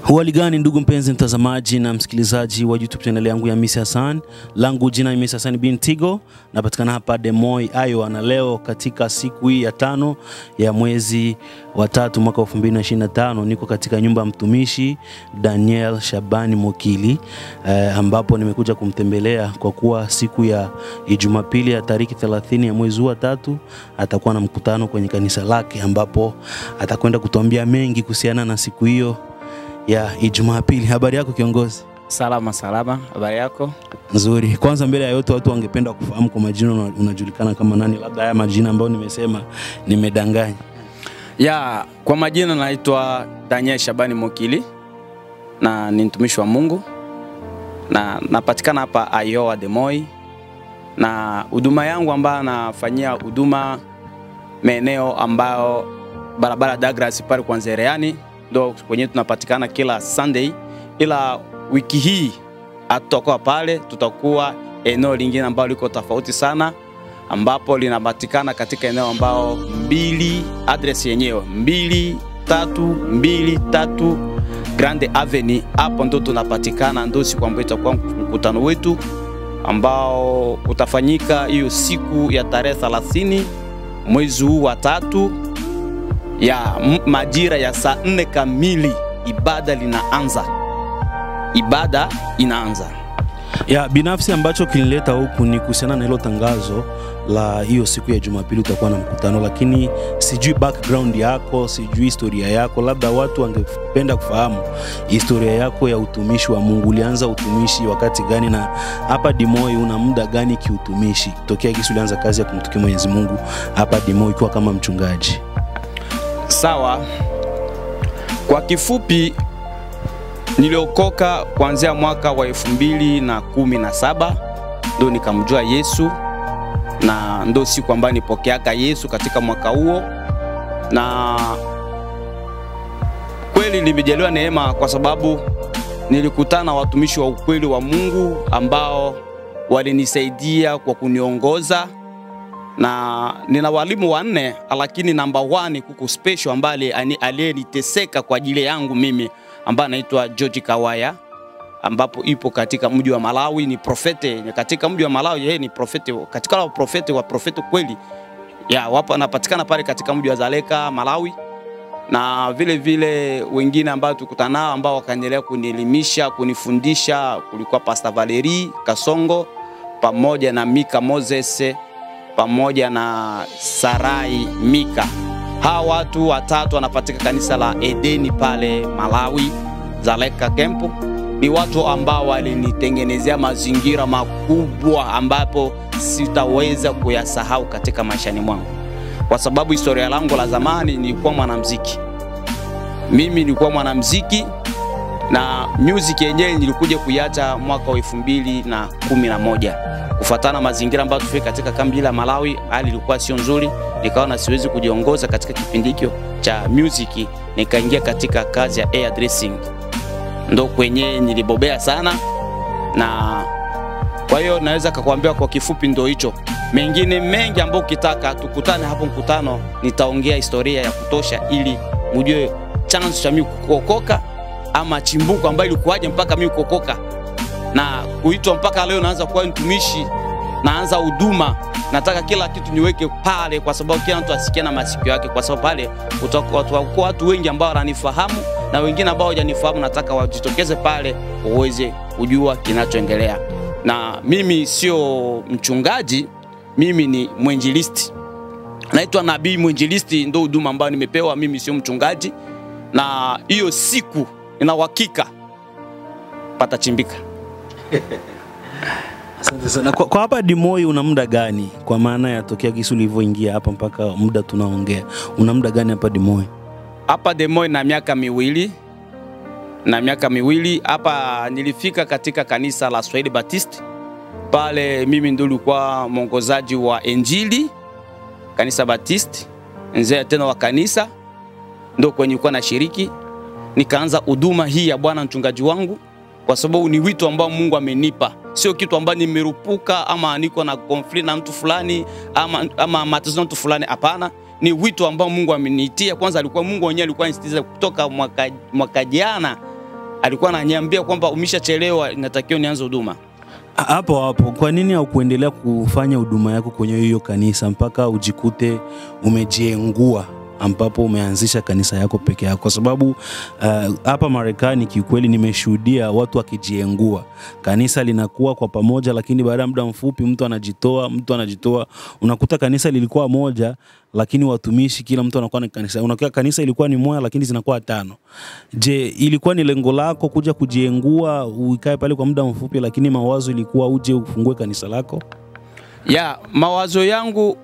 Hali gani ndugu mpenzi mtazamaji na msikilizaji wa YouTube channel yangu ya Miss Hassan. Langu jina ni Miss Hassan bin Tigo. Napatikana hapa Des Moines, Iowa, na leo katika siku hii ya 5 ya mwezi wa 3 mwaka 2025 niko katika nyumba ya mtumishi Daniel Shabani Mokili ambapo nimekuja kumtembelea kwa kuwa siku ya Jumapili ya tariki 30 ya mwezi wa 3 atakuwa na mkutano kwenye kanisa lake ambapo atakwenda kutuambia mengi kuhusiana na siku hiyo ya Jumapili. Habari yako kiongozi? Salama. Habari yako? Nzuri. Kwanza mbele ya yote watu wangependa kufahamu kwa majina unajulikana kama nani? Labda haya majina ambayo nimesema nimedanganya. Kwa majina naitwa Daniel Shabani Mokili na ni mtumishi wa Mungu na napatikana hapa Iowa Des Moines, na huduma yangu ambayo nafanyia huduma maeneo ambao barabara Douglas pale kwa Nzereani ndo kwenye tunapatikana kila Sunday, ila wiki hii tutakuwa pale, tutakuwa eneo lingine ambalo liko tofauti sana ambapo linapatikana katika eneo ambao address yenyewe 2323 Grande Avenue. Hapo ndo tunapatikana, ndo siku ambayo itakuwa mkutano wetu ambao utafanyika hiyo siku ya tarehe 30 mwezi huu wa 3 ya majira ya saa 4 kamili. Ibada inaanza. Binafsi ambacho kinileta huku ni kuhusiana na hilo tangazo la hiyo siku ya Jumapili utakuwa na mkutano, lakini sijui background yako, sijui historia yako. Labda watu wangependa kufahamu historia yako ya utumishi wa Mungu. Ulianza utumishi wakati gani, na hapa Des Moines una muda gani kiutumishi? Tokea gisi ulianza kazi ya kumtumikia Mwenyezi Mungu hapa Des Moines ukiwa kama mchungaji. Sawa. Kwa kifupi, niliokoka kuanzia mwaka wa 2017 ndo nikamjua Yesu, na ndo siku ambayo nipokeaka Yesu katika mwaka huo, na kweli nimejaliwa neema kwa sababu nilikutana na watumishi wa ukweli wa Mungu ambao walinisaidia kwa kuniongoza, na nina walimu 4, lakini number 1 kuko special ambaye aliyeniteseka kwa ajili yangu mimi, ambaye anaitwa George Kawaya, ambapo ipo katika mji wa Malawi. Ni profete katika mji wa Malawi, yeye ni profete katika wa profete kweli. Wapo anapatikana pale katika mji wa Zaleka, Malawi. Na vile vile wengine ambao tukutana nao ambao wakaendelea kunielimisha, kunifundisha, kulikuwa Pastor Valerie Kasongo pamoja na Mika Moses pamoja na Sarai Mika. Hawa watu watatu wanapatika kanisa la Edeni pale Malawi, Zaleka Camp. Ni watu ambao walinitengenezea mazingira makubwa ambapo sitaweza kuyasahau katika maishani mwangu. Kwa sababu historia langu la zamani nilikuwa mwanamuziki. Mimi nilikuwa mwanamuziki na music yenyewe nilikuja kuiacha mwaka wa 2011. Kufuatana mazingira ambayo tufika katika kambi la Malawi, hali ilikuwa sio nzuri, nikaona siwezi kujiongoza katika kipindi hicho cha music, nikaingia katika kazi ya hairdressing. Ndo kwenye nilibobea sana, na kwa hiyo naweza kukuambia kwa kifupi ndo hicho. Mengine mengi ambayo ukitaka tukutane hapo mkutano, nitaongea historia ya kutosha ili mjue chanzo cha mimi kuokoka ama chimbuko ambayo ilikuwaje mpaka mimi kuokoka na kuitwa mpaka leo naanza kuwa mtumishi, naanza huduma. Nataka kila kitu niweke pale kwa sababu kila mtu asikie na masikio yake, kwa sababu pale utakuwa watu wengi ambao wananifahamu na wengine ambao hawajanifahamu. Nataka wajitokeze pale uweze kujua kinachoendelea. Na mimi sio mchungaji, mimi ni mwinjilisti. Naitwa nabii mwinjilisti, ndo huduma ambayo nimepewa. Mimi sio mchungaji, na hiyo siku ina uhakika patachimbika. Asante sana. Kwa hapa Des Moines una muda gani? Kwa maana ya tokea gisi ulivyoingia hapa mpaka muda tunaongea, una muda gani hapa Des Moines? Hapa Des Moines na miaka miwili. Hapa nilifika katika kanisa la Swahili Baptist. Pale mimi ndo nilikuwa mwongozaji wa Injili kanisa Baptist, nzee tena wa kanisa, ndo kwenye nilikuwa nashiriki. Nikaanza huduma hii ya Bwana mchungaji wangu kwa sababu ni wito ambao Mungu amenipa. Sio kitu ambacho nimerupuka ama niko na conflict na mtu fulani ama matatizo na mtu fulani, hapana. Ni wito ambao Mungu ameniitia. Kwanza alikuwa Mungu mwenyewe alikuwa anasisitiza kutoka mwaka jana alikuwa ananiambia kwamba umeshachelewa, inatakiwa nianze huduma. Hapo kwa nini haukuendelea kufanya huduma yako kwenye hiyo kanisa mpaka ujikute umejiengua ambapo umeanzisha kanisa yako peke yako? Kwa sababu hapa Marekani kiukweli nimeshuhudia watu wakijiengua. Kanisa linakuwa kwa pamoja, lakini baada ya muda mfupi mtu anajitoa. Unakuta kanisa lilikuwa moja lakini watumishi kila mtu anakuwa na kanisa. Unakuta kanisa ilikuwa ni moja lakini zinakuwa 5. Je, ilikuwa ni lengo lako kuja kujiengua uikae pale kwa muda mfupi, lakini mawazo ilikuwa uje ufungue kanisa lako? Ya, mawazo yangu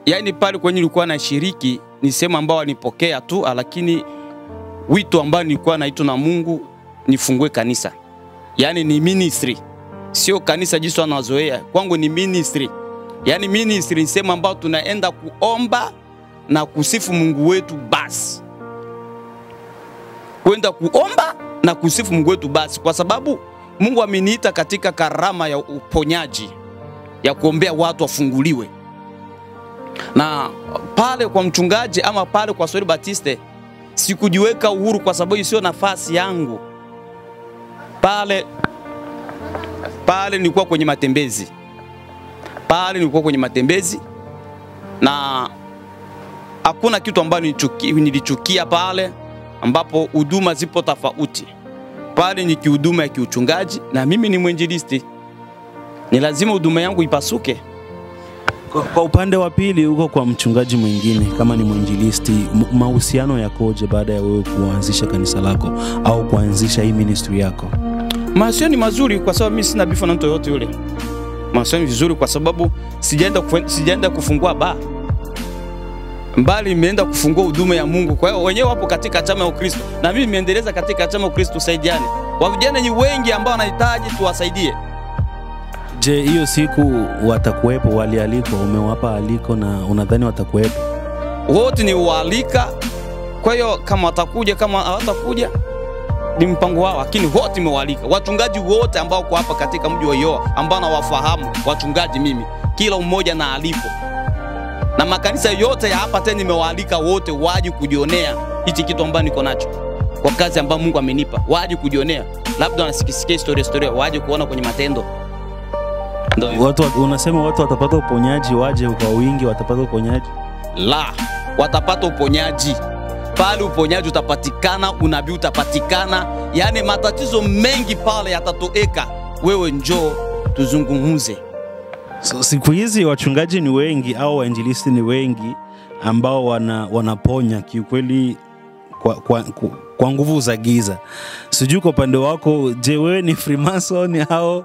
yani pale kwenye nilikuwa na shiriki ni sema ambao wanipokea tu, lakini wito ambao nilikuwa naitwa na Mungu nifungue kanisa. Yani ni ministry. Sio kanisa jinsi wanazoea. Kwangu ni ministry. Yani ministry ni sema ambao tunaenda kuomba na kusifu Mungu wetu basi. Kwenda kuomba na kusifu Mungu wetu basi, kwa sababu Mungu ameniita katika karama ya uponyaji, ya kuombea watu wafunguliwe. Na pale kwa mchungaji ama pale kwa Swahili Batiste sikujiweka uhuru kwa sababu sio nafasi yangu. Pale nilikuwa kwenye matembezi. Na hakuna kitu ambacho nilichukia pale, ambapo huduma zipo tofauti. Pale ni huduma ya kiuchungaji na mimi ni mwinjilisti. Ni lazima huduma yangu ipasuke. Kwa upande wa pili uko kwa mchungaji mwingine kama ni mwinjilisti, mahusiano yakoje baada ya wewe kuanzisha kanisa lako au kuanzisha hii ministry yako? Mahusiano ni mazuri kwa sababu mimi sina bifu na mtu yote yule. Mahusiano ni vizuri kwa sababu sijaenda kufungua bar, mbali nimeenda kufungua huduma ya Mungu. Kwa hiyo wenyewe wapo katika chama ya Ukristo na mimi nimeendeleza katika chama ya Ukristo. Tusaidiane. Vijana ni wengi ambao wanahitaji tuwasaidie. Je, hiyo siku watakuwepo walialikwa? Umewapa aliko na unadhani watakuwepo? Wote ni waalika. Kwa hiyo kama watakuja, kama hawatakuja ni mpango wao, lakini wote nimewaalika. Wachungaji wote ambao kwa hapa katika mji wa Yoa ambao nawafahamu wachungaji mimi, kila mmoja na alipo. Na makanisa yote ya hapa tena nimewaalika wote waje kujionea hichi kitu ambacho niko nacho. Kwa kazi ambayo Mungu amenipa, waje kujionea. Labda wanasikia historia, waje kuona kwenye matendo. Unasema watu watapata uponyaji, waje kwa wingi watapata uponyaji? La, watapata uponyaji. Pale uponyaji utapatikana, unabii utapatikana. Yani matatizo mengi pale yatatoeka. Wewe njoo tuzungumze. So, siku hizi wachungaji ni wengi au wainjilisti ni wengi ambao wanaponya kiukweli kwa nguvu za giza. Sijui kwa upande wako, je, wewe ni Freemason au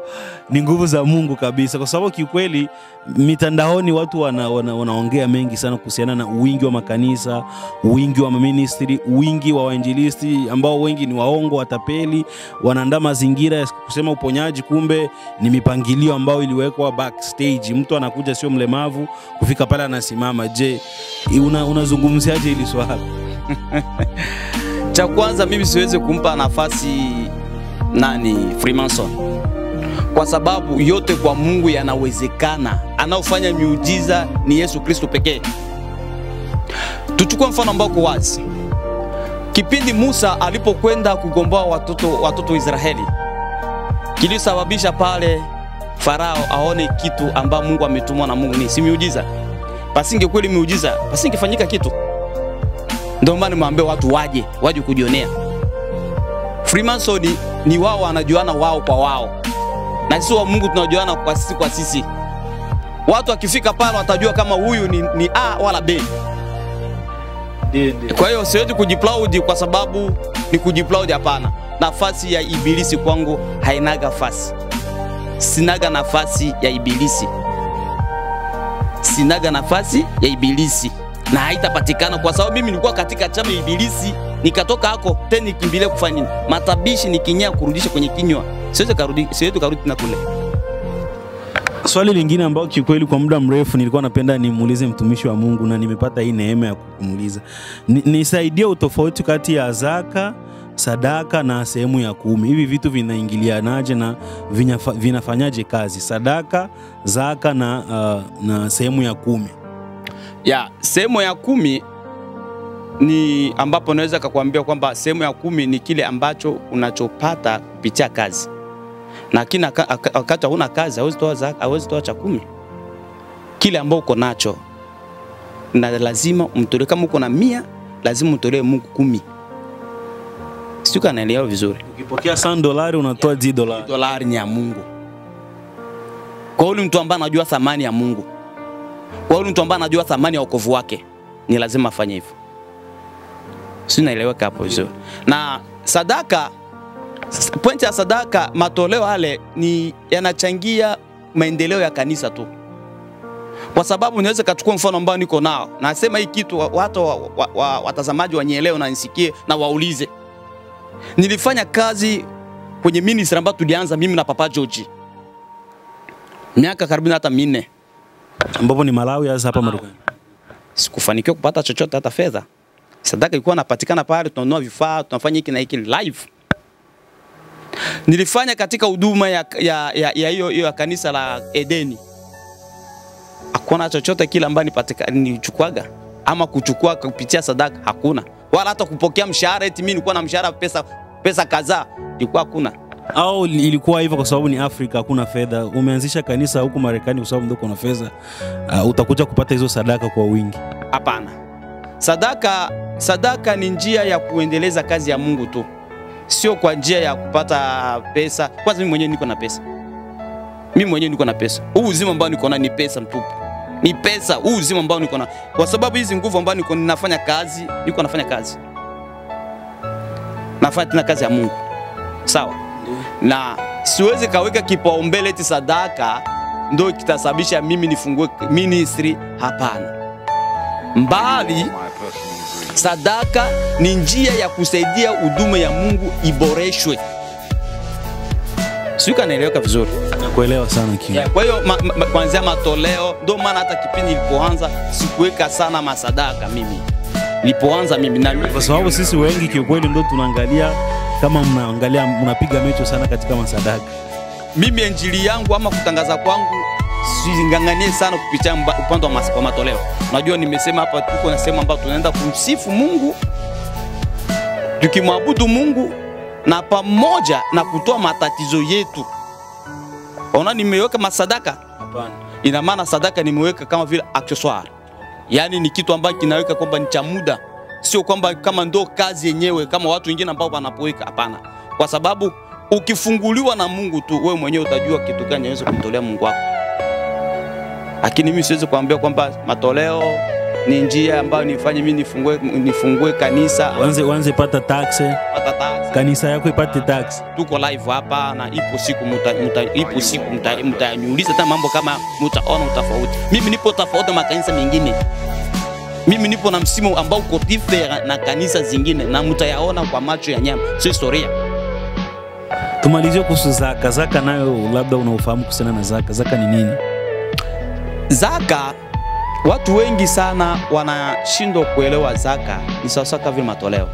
ni nguvu za Mungu kabisa? Kwa sababu kiukweli mitandaoni watu wanaongea mengi sana kuhusiana na wingi wa makanisa, wingi wa ministry, wingi wa wainjilisti ambao wengi ni waongo, watapeli, wanaandaa mazingira ya kusema uponyaji, kumbe ni mipangilio ambao iliwekwa backstage. Mtu anakuja sio mlemavu, kufika pale anasimama. Je, unazungumziaje hili swala? Cha kwanza mimi siwezi kumpa nafasi Freemason, kwa sababu yote kwa Mungu yanawezekana. Anaofanya miujiza ni Yesu Kristo pekee. Tuchukue mfano ambao kwa wazi. Kipindi Musa alipokwenda kugomboa watoto wa Israeli, kilisababisha pale Farao aone kitu ambao Mungu ametumwa na Mungu, ni si miujiza. Pasinge kweli miujiza, pasingefanyika kitu. Ndio maana nimwambia watu waje kujionea. Freemason ni wao wanajuana wao kwa wao. Na sisi wa Mungu tunajuana kwa sisi. Watu wakifika pale watajua kama huyu ni A wala B. Kwa hiyo siwezi kujiplaudi kwa sababu ni kujiplaudi, hapana. Nafasi ya ibilisi kwangu hainaga nafasi. Sinaga nafasi ya ibilisi. Sinaga nafasi ya ibilisi. Na haitapatikana kwa sababu mimi nilikuwa katika chama ya ibilisi, nikatoka hako tena nikimbilia kufanya nini? Matabishi nikinyia kurudisha kwenye kinywa. Siwezi karudi na kule. Swali lingine ambao kikweli kwa muda mrefu nilikuwa napenda nimuulize mtumishi wa Mungu na nimepata hii neema ya kumuuliza. Nisaidie utofauti kati ya zaka, sadaka na sehemu ya 10. Hivi vitu vinaingilianaje na vinafanyaje kazi? Sadaka, zaka na sehemu ya 10. Ya, sehemu ya 10 ni ambapo naweza kukuambia kwamba sehemu ya 10 ni kile ambacho unachopata kupitia kazi. Na kina wakati huna kazi hauwezi toa cha 10. Kile ambao uko nacho na lazima umtolee. Kama uko na 100 lazima utolee Mungu 10. Sio kanaelewa vizuri. Ukipokea $100 unatoa $10. $10 ni ya Mungu. Kwa yule mtu ambaye anajua thamani ya Mungu, kwa yule mtu ambaye anajua thamani ya wokovu wake, ni lazima afanye hivyo. Sio, naeleweka hapo vizuri. Na sadaka, pointi ya sadaka, matoleo yale ni yanachangia maendeleo ya kanisa tu. Kwa sababu niweze kuchukua mfano ambao niko nao. Nasema hii kitu watu watazamaji wanielewe na nisikie na waulize. Nilifanya kazi kwenye ministry ambayo tulianza mimi na Papa George. Miaka karibu hata 4. Ambapo ni Malawi hasa hapa Marekani. Sikufanikiwa kupata chochote hata fedha. Sadaka ilikuwa inapatikana pale, tunanunua vifaa, tunafanya hiki na hiki live. Nilifanya katika huduma ya hiyo kanisa la Edeni. Hakuna chochote kile ambacho nilichukuaga ama kuchukua kupitia sadaka, hakuna. Wala hata kupokea mshahara eti mimi nilikuwa na mshahara pesa kadhaa, ilikuwa hakuna. Au ilikuwa hivyo kwa sababu ni Afrika, hakuna fedha. Umeanzisha kanisa huko Marekani kwa sababu ndio kuna fedha, utakuja kupata hizo sadaka kwa wingi? Hapana. Sadaka ni njia ya kuendeleza kazi ya Mungu tu. Sio kwa njia ya kupata pesa. Kwanza mimi mwenyewe niko na pesa. Mimi mwenyewe niko na pesa. Huu uzima ambao niko na ni pesa mtupu. Ni pesa, huu uzima ambao niko na. Kwa sababu hizi nguvu ambazo nafanya kazi, nafanya kazi. Nafanya tena kazi ya Mungu. Sawa? Na siwezi kaweka kipaumbele eti sadaka ndio kitasababisha mimi nifungue ministry, hapana. Mbali, sadaka ni njia ya kusaidia huduma ya Mungu iboreshwe. Sio, kanaeleweka vizuri? Nakuelewa sana kile. Kwa hiyo kuanzia matoleo, ndio maana hata kipindi nilipoanza sikuweka sana masadaka mimi. Nilipoanza mimi na kwa sababu sisi wengi kiukweli ndio tunaangalia kama mnapiga mecho sana katika masadaka. Mimi injili yangu ama kutangaza kwangu singanganie sana kupitia upande wa matoleo. Unajua nimesema hapa tuko na sema ambapo tunaenda kumsifu Mungu, tukimwabudu Mungu na pamoja na kutoa matatizo yetu. Ona nimeweka masadaka? Hapana. Ina maana sadaka nimeweka kama vile accessoire. Yaani ni kitu ambacho kinaweka kwamba ni cha muda. Sio kwamba kama ndo kazi yenyewe kama watu wengine ambao wanapoweka, hapana. Kwa sababu ukifunguliwa na Mungu tu, wewe mwenyewe utajua kitu gani unaweza kumtolea Mungu wako. Lakini mimi siwezi kuambia kwamba matoleo ni njia ambayo nifanye mimi nifungue kanisa. Wanze pata tax. Kanisa yako ipate tax. Tuko live hapa na ipo siku mtaniuliza hata mambo kama mtaona tofauti. Mimi nipo tofauti na makanisa mengine. Mimi nipo na msimu ambao uko different na kanisa zingine na mtayaona kwa macho ya nyama. Sio historia. Tumalizie kuhusu zaka. Zaka nayo labda unaofahamu kuhusiana na zaka. Zaka ni nini? Zaka, watu wengi sana wanashindwa kuelewa zaka ni sawa kama vile matoleo.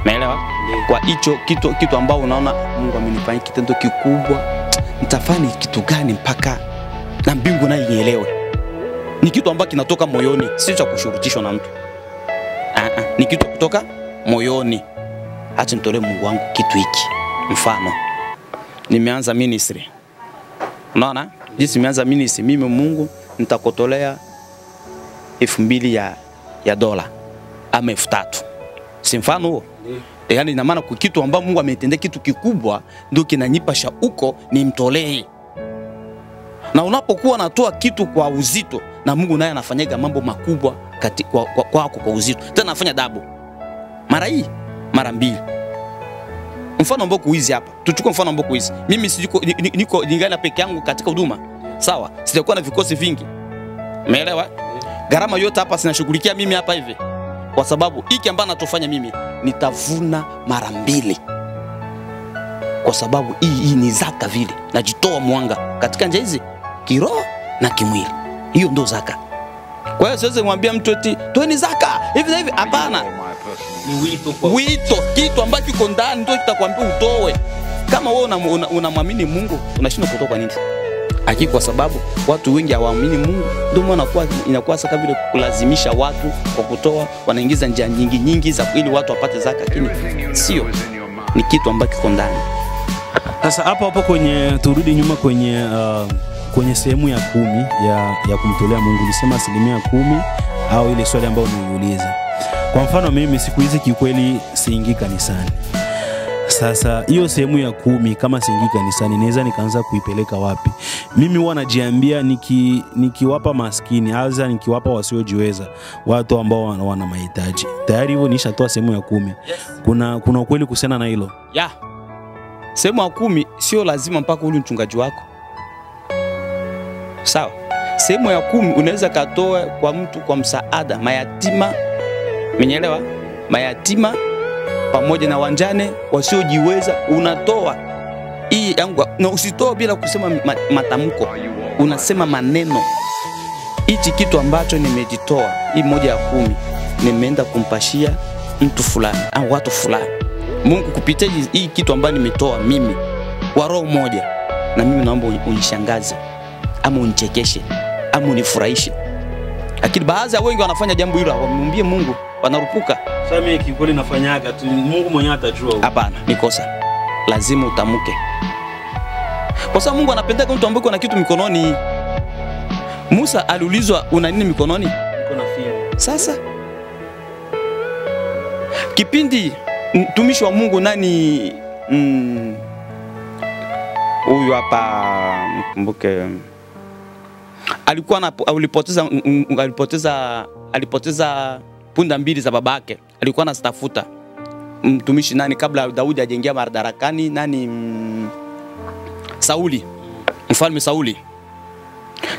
Umeelewa? Kwa hicho kitu ambao unaona Mungu amenifanyia kitendo kikubwa, nitafanya kitu gani mpaka na mbingu nayo ielewe? Ni kitu ambacho kinatoka moyoni, si cha kushurutishwa na mtu. Ni kitu kutoka moyoni. Acha nitolee Mungu wangu kitu hiki. Mfano, nimeanza ministry. Unaona? Jinsi nimeanza ministry, mimi Mungu nitakotolea 2,000 ya dola ama 3,000. Si mfano huo? Yaani ina maana kitu ambao Mungu ametendea kitu kikubwa ndio kinanipa shauko nimtolee. Na unapokuwa natoa kitu kwa uzito, na Mungu naye anafanyaga mambo makubwa kwako kwa uzito. Tena anafanya double. Mara hii, mara 2. Mfano ambao kuizi hapa. Tuchukue mfano ambao kuizi. Mimi niko ningali peke yangu katika huduma. Sawa? Sijakuwa na vikosi vingi. Umeelewa? Gharama yote hapa sinashughulikia mimi hapa hivi. Kwa sababu hiki ambacho natofanya mimi nitavuna mara 2. Kwa sababu hii ni zaka vile. Najitoa mwanga katika njia hizi, kiroho na kimwili. Hiyo ndo zaka. Kwa hiyo siwezi kumwambia mtu eti toeni zaka hivi na hivi, hapana. Ni wito, kitu ambacho kiko ndani ndio kitakwambia utoe. Kama wewe unamwamini Mungu, unashindwa kutoa kwa nini? Lakini kwa sababu watu wengi hawaamini Mungu, ndio maana inakuwa sasa vile kulazimisha watu kwa kutoa, wanaingiza njia nyingi za ili watu wapate zaka, lakini sio, ni kitu ambacho kiko ndani. Sasa hapo kwenye turudi nyuma kwenye sehemu ya 10 ya kumtolea Mungu, ulisema 10% au ile swali ambayo niliuliza. Kwa mfano mimi siku hizi kiukweli siingii kanisani. Sasa hiyo sehemu ya 10 kama siingii kanisani naweza nikaanza kuipeleka wapi? Mimi huwa najiambia nikiwapa maskini, hasa nikiwapa wasiojiweza, watu ambao wana mahitaji. Tayari hivyo nishatoa sehemu ya 10. Yes. Kuna ukweli kuhusiana na hilo? Yeah. Sehemu ya 10 sio lazima mpaka ule mchungaji wako. Sawa. Sehemu ya 10 unaweza katoa kwa mtu kwa msaada, mayatima. Umeelewa? Mayatima pamoja na wanjane wasiojiweza, unatoa hii yangu, na usitoa bila kusema matamko, unasema maneno. Hichi kitu ambacho nimejitoa, hii moja ya 10 nimeenda kumpashia mtu fulani au watu fulani. Mungu kupitia hii kitu ambacho nimetoa mimi kwa roho moja, na mimi naomba unishangaze ama unichekeshe ama unifurahishe. Lakini baadhi ya wengi wanafanya jambo hilo, wamwambie Mungu, wanarupuka. Sasa mimi kikweli nafanyaga tu, Mungu mwenyewe atajua. Hapana, ni kosa. Lazima utamuke. Kwa sababu Mungu anapenda mtu ambaye ana kitu mikononi. Musa aliulizwa una nini mikononi? Niko na fimbo. Sasa kipindi mtumishi wa Mungu nani huyu hapa mkumbuke, alikuwa alipoteza punda 2 za babake, alikuwa anazitafuta. Mtumishi nani kabla Daudi ajengea madarakani, nani Sauli, mfalme Sauli.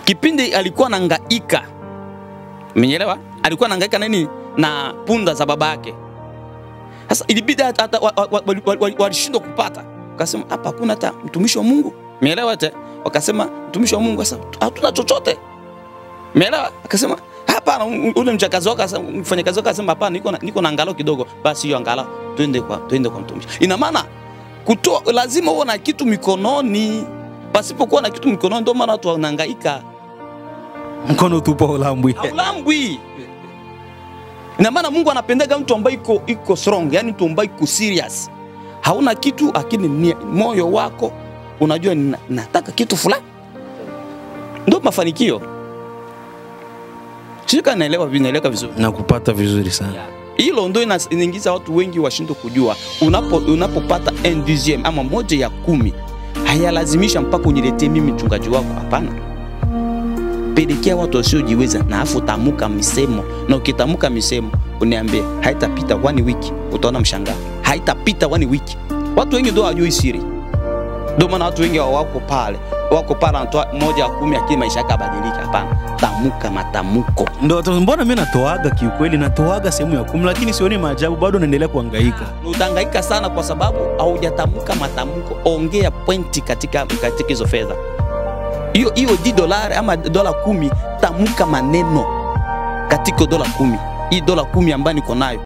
Kipindi alikuwa anahangaika, umeelewa? Alikuwa anahangaika nini na punda za babake. Sasa ilibidi hata walishindwa kupata. Wakasema hapa hakuna hata mtumishi wa Mungu. Umeelewa ate? Wakasema mtumishi wa Mungu, sasa hatuna chochote. Umeelewa? Akasema hapana, ule mchakazi wake mfanyakazi wake akasema hapana, niko na angalau kidogo. Basi hiyo angalau twende kwa mtumishi. Ina maana kutoa lazima uwe na kitu mikononi. Pasipokuwa na kitu mikononi ndio maana watu wanahangaika. Mkono tupo ulambwi. Ulambwi. Ina maana Mungu anapendaga mtu ambaye iko strong, yani mtu ambaye iko serious. Hauna kitu lakini moyo wako unajua nataka kitu fulani. Ndio mafanikio. Shika naelewa vizuri. Nakupata vizuri sana. Hilo ndio inaingiza watu wengi washindwe kujua. Unapopata 1/10 ama 1/10, hayalazimisha mpaka uniletee mimi mchungaji wako, hapana. Pelekea watu wasiojiweza na afu tamuka misemo, na ukitamuka misemo uniambie haitapita 1 wiki, utaona mshangao. Haitapita 1 wiki. Watu wengi ndio hawajui siri. Ndio maana watu wengi wako pale wanatoa 1/10 lakini maisha yake badilika. Hapana, tamuka matamuko. Ndio mbona mimi natoaga kiukweli, natoaga sehemu ya 10 lakini sioni maajabu, bado naendelea kuhangaika. Utahangaika sana kwa sababu haujatamuka matamuko. Ongea pointi katika hizo fedha. Hiyo $10 ama $10, tamuka maneno katika $10. Hii $10 ambayo niko nayo